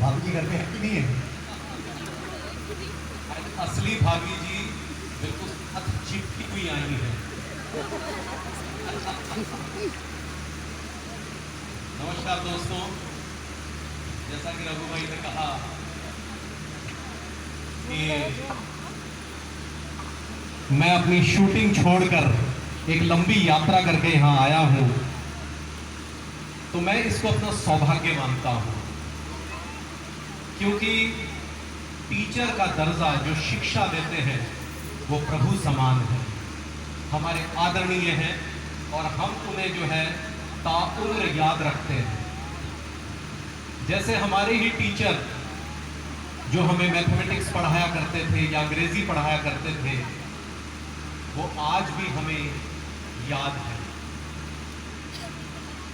भाभी जी घर पे है कि नहीं है? असली भाभी जी बिल्कुल साथ चिपकी हुई आई है। नमस्कार दोस्तों, जैसा कि रघु भाई ने कहा कि मैं अपनी शूटिंग छोड़कर एक लंबी यात्रा करके यहाँ आया हूँ, तो मैं इसको अपना सौभाग्य मानता हूँ, क्योंकि टीचर का दर्जा जो शिक्षा देते हैं वो प्रभु समान है, हमारे आदरणीय हैं और हम उन्हें जो है ताउम्र याद रखते हैं। जैसे हमारे ही टीचर जो हमें मैथमेटिक्स पढ़ाया करते थे या अंग्रेजी पढ़ाया करते थे, वो आज भी हमें याद है,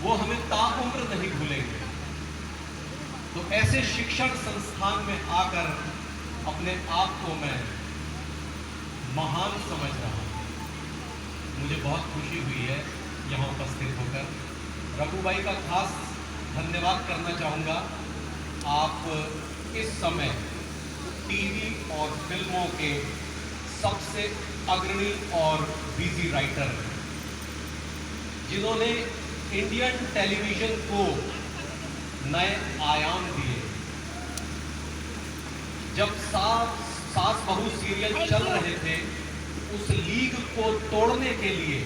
वो हमें ताउम्र नहीं भूलेंगे। तो ऐसे शिक्षण संस्थान में आकर अपने आप को मैं महान समझ रहा हूं। मुझे बहुत खुशी हुई है यहां उपस्थित होकर। रघु भाई का खास धन्यवाद करना चाहूंगा। आप इस समय टीवी और फिल्मों के सबसे अग्रणी और बिजी राइटर हैं, जिन्होंने इंडियन टेलीविजन को नए आयाम दिए। जब सास बहू सीरियल चल रहे थे, उस लीग को तोड़ने के लिए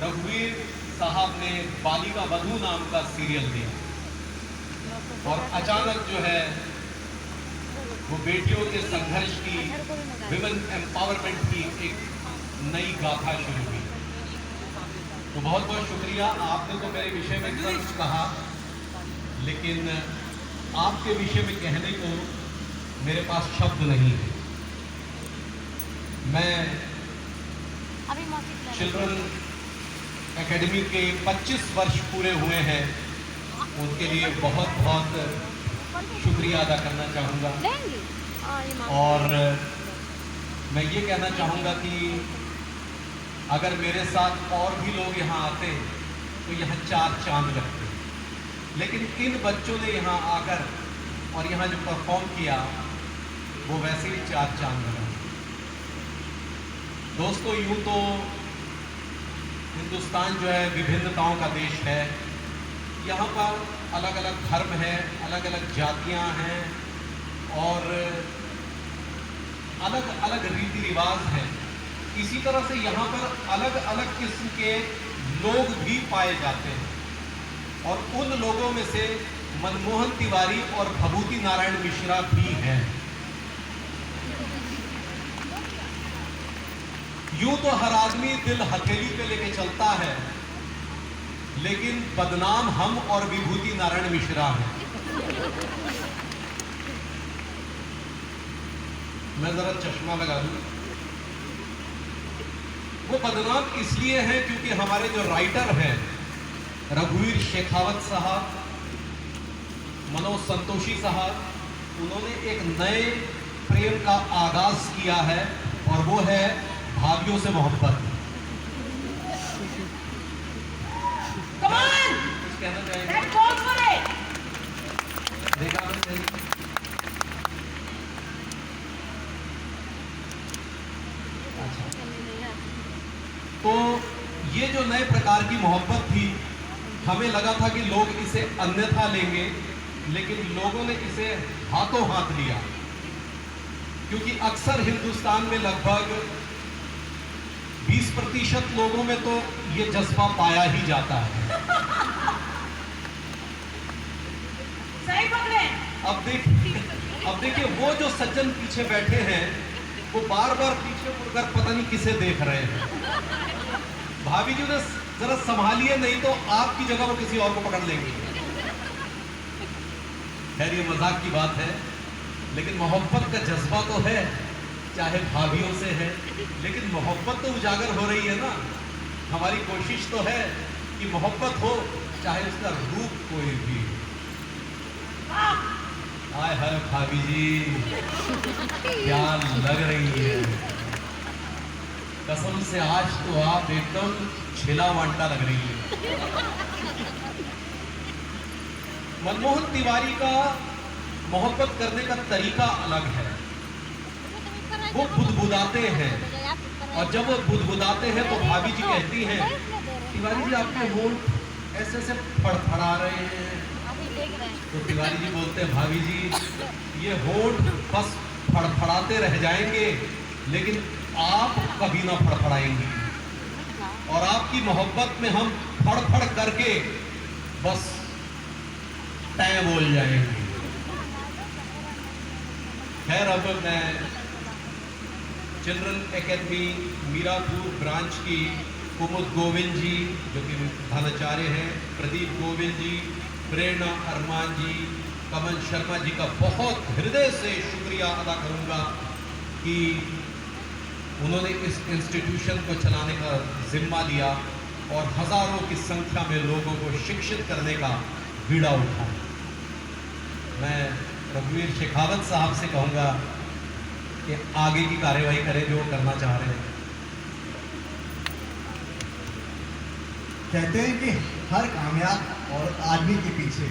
रघुवीर साहब ने बालिका वधू नाम का सीरियल दिया और अचानक जो है वो बेटियों के संघर्ष की, विमेन एम्पावरमेंट की एक नई गाथा शुरू हुई। तो बहुत बहुत शुक्रिया। आपने तो मेरे विषय में कुछ कहा, लेकिन आपके विषय में कहने को मेरे पास शब्द नहीं है। मैं चिल्ड्रन एकेडमी के 25 वर्ष पूरे हुए हैं, उनके लिए बहुत बहुत शुक्रिया अदा करना चाहूँगा। और मैं ये कहना चाहूँगा कि अगर मेरे साथ और भी लोग यहाँ आते तो यहाँ 4 चांद लगते, लेकिन इन बच्चों ने यहाँ आकर और यहाँ जो परफॉर्म किया वो वैसे ही 4 चांद लगा। दोस्तों, यूं तो हिंदुस्तान जो है विभिन्नताओं का देश है। यहाँ पर अलग अलग धर्म है, अलग अलग जातियाँ हैं और अलग अलग रीति रिवाज हैं। इसी तरह से यहाँ पर अलग अलग किस्म के लोग भी पाए जाते हैं और उन लोगों में से मनमोहन तिवारी और भभूति नारायण मिश्रा भी हैं। यूं तो हर आदमी दिल हथेली पे लेके चलता है, लेकिन बदनाम हम और विभूति नारायण मिश्रा हैं। मैं जरा चश्मा लगा दूं। वो बदनाम इसलिए हैं क्योंकि हमारे जो राइटर हैं रघुवीर शेखावत साहब, मनोज संतोषी साहब, उन्होंने एक नए प्रेम का आगाज किया है और वो है भाभियों से मोहब्बत। कहना चाहेंगे? देखा आपने? अच्छा, तो ये जो नए प्रकार की मोहब्बत थी, हमें लगा था कि लोग इसे अन्यथा लेंगे, लेकिन लोगों ने इसे हाथों हाथ लिया, क्योंकि अक्सर हिंदुस्तान में लगभग 20% लोगों में तो ये जज्बा पाया ही जाता है। सही पकड़े। अब देखिए वो जो सज्जन पीछे बैठे हैं वो बार बार पीछे मुड़कर पता नहीं किसे देख रहे हैं। भाभी जी ने जरा संभालिए, नहीं तो आपकी जगह वो किसी और को पकड़ लेंगे। खैर, ये मजाक की बात है, लेकिन मोहब्बत का जज्बा तो है, चाहे भाभीयों से है, लेकिन मोहब्बत तो उजागर हो रही है ना। हमारी कोशिश तो है कि मोहब्बत हो, चाहे उसका रूप कोई भी। हाय हाय भाभी जी, क्या लग रही है। कसम से आज तो आप एकदम छिला वांटा लग रही है। मनमोहन तिवारी का मोहब्बत करने का तरीका अलग है। वो बुदबुदाते हैं, और जब वो बुदबुदाते हैं तो भाभी जी कहती हैं, तिवारी जी आपके होंठ ऐसे ऐसे फड़फड़ा रहे हैं। तो तिवारी जी बोलते हैं, भाभी जी ये होंठ बस फड़फड़ाते रह जाएंगे, लेकिन आप कभी ना फड़फड़ाएंगी, और आपकी मोहब्बत में हम फड़फड़ करके बस तय बोल जाएंगे। खैर, अब मैं चिल्ड्रन एकेडमी मीरापुर ब्रांच की कुमुद गोविंद जी, जो कि प्रधानाचार्य हैं, प्रदीप गोविंद जी, प्रेरणा अरमान जी, कमल शर्मा जी का बहुत हृदय से शुक्रिया अदा करूंगा कि उन्होंने इस इंस्टीट्यूशन को चलाने का जिम्मा लिया और हजारों की संख्या में लोगों को शिक्षित करने का बीड़ा उठाया। मैं रघुवीर शेखावत साहब से कहूँगा कि आगे की कार्यवाही करें जो करना चाह रहे हैं। कहते हैं कि हर कामयाब और आदमी के पीछे